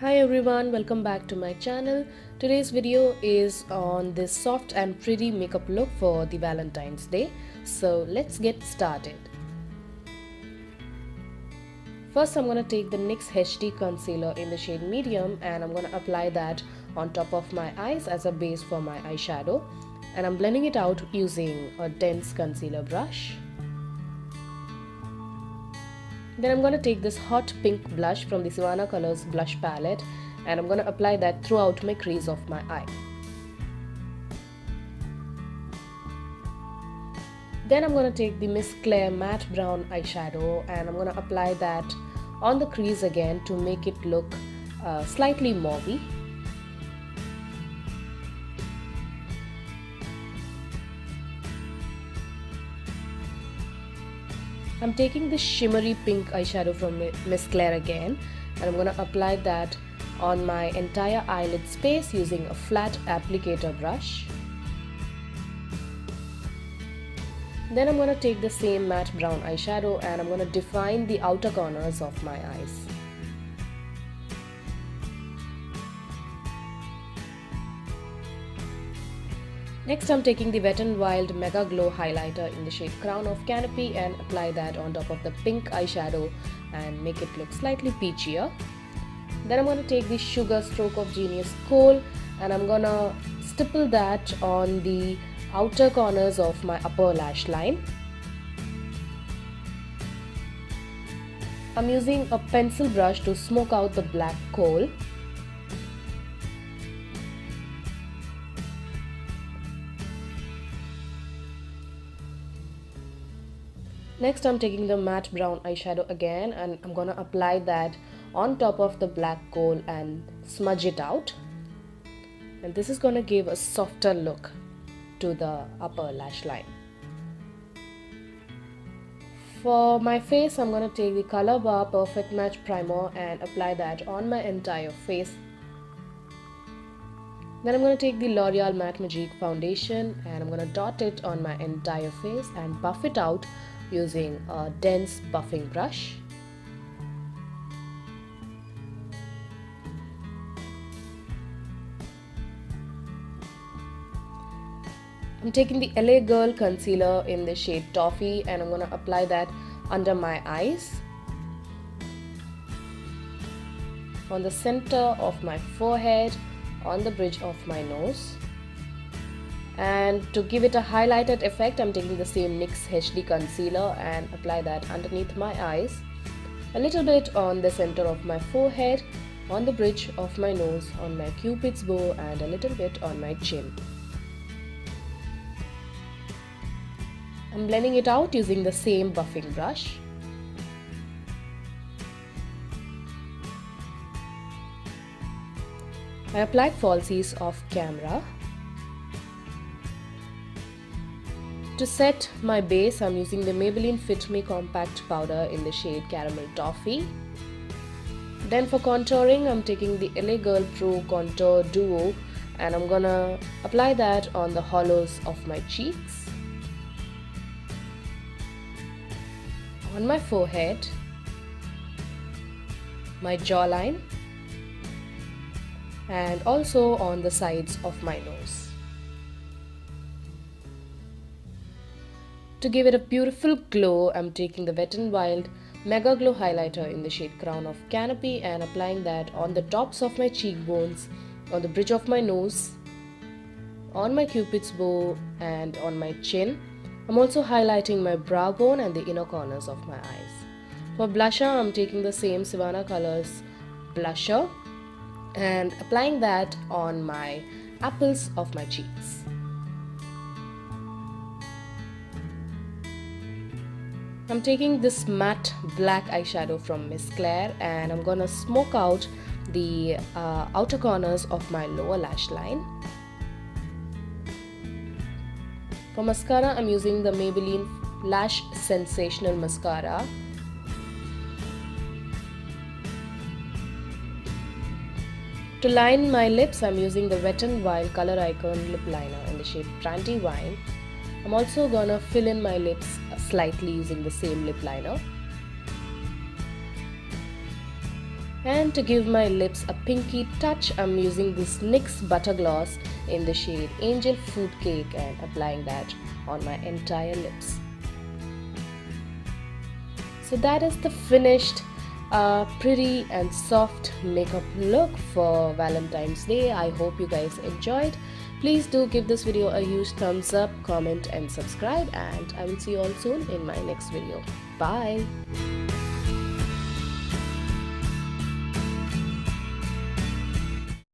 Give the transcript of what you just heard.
Hi everyone, welcome back to my channel. Today's video is on this soft and pretty makeup look for the Valentine's Day. So let's get started. First I'm going to take the NYX HD concealer in the shade medium and I'm going to apply that on top of my eyes as a base for my eyeshadow. And I'm blending it out using a dense concealer brush. Then I'm going to take this hot pink blush from the Sivanna Colors Blush palette and I'm going to apply that throughout my crease of my eye. Then I'm going to take the Miss Claire matte brown eyeshadow and I'm going to apply that on the crease again to make it look slightly mauvey. I'm taking this shimmery pink eyeshadow from Miss Claire again and I'm going to apply that on my entire eyelid space using a flat applicator brush. Then I'm going to take the same matte brown eyeshadow and I'm going to define the outer corners of my eyes. Next I'm taking the Wet n Wild Megaglo highlighter in the shade Crown of Canopy and apply that on top of the pink eyeshadow and make it look slightly peachier. Then I'm going to take the Sugar Stroke of Genius Kohl and I'm going to stipple that on the outer corners of my upper lash line. I'm using a pencil brush to smoke out the black Kohl. Next I'm taking the matte brown eyeshadow again and I'm gonna apply that on top of the black Kohl and smudge it out. And this is gonna give a softer look to the upper lash line. For my face I'm gonna take the Colorbar Perfect Match Primer and apply that on my entire face. Then I'm going to take the Loreal Mat Magique foundation and I'm going to dot it on my entire face and buff it out using a dense buffing brush. I'm taking the LA Girl concealer in the shade Toffee and I'm going to apply that under my eyes, on the center of my forehead, on the bridge of my nose, and to give it a highlighted effect I'm taking the same NYX HD concealer and apply that underneath my eyes, a little bit on the center of my forehead, on the bridge of my nose, on my cupid's bow and a little bit on my chin. I'm blending it out using the same buffing brush. I applied falsies off camera. To set my base, I'm using the Maybelline Fit Me Compact Powder in the shade Caramel Toffee. Then for contouring, I'm taking the LA Girl Pro Contour Duo and I'm gonna apply that on the hollows of my cheeks, on my forehead, my jawline, and also on the sides of my nose. To give it a beautiful glow, I'm taking the Wet n Wild Megaglo highlighter in the shade Crown of Canopy and applying that on the tops of my cheekbones, on the bridge of my nose, on my cupid's bow and on my chin. I'm also highlighting my brow bone and the inner corners of my eyes. For blusher, I'm taking the same Sivanna Colors blusher and applying that on my apples of my cheeks. I'm taking this matte black eyeshadow from Miss Claire and I'm gonna smoke out the outer corners of my lower lash line. For mascara, I'm using the Maybelline Lash Sensational mascara. To line my lips, I'm using the Wet n Wild Color Icon lip liner in the shade Brandy Wine. I'm also gonna fill in my lips slightly using the same lip liner. And to give my lips a pinky touch, I'm using this NYX Butter gloss in the shade Angel Food Cake and applying that on my entire lips. So that is the finished pretty and soft makeup look for Valentine's Day. I hope you guys enjoyed. Please do give this video a huge thumbs up, comment and subscribe, and I will see you all soon in my next video. Bye.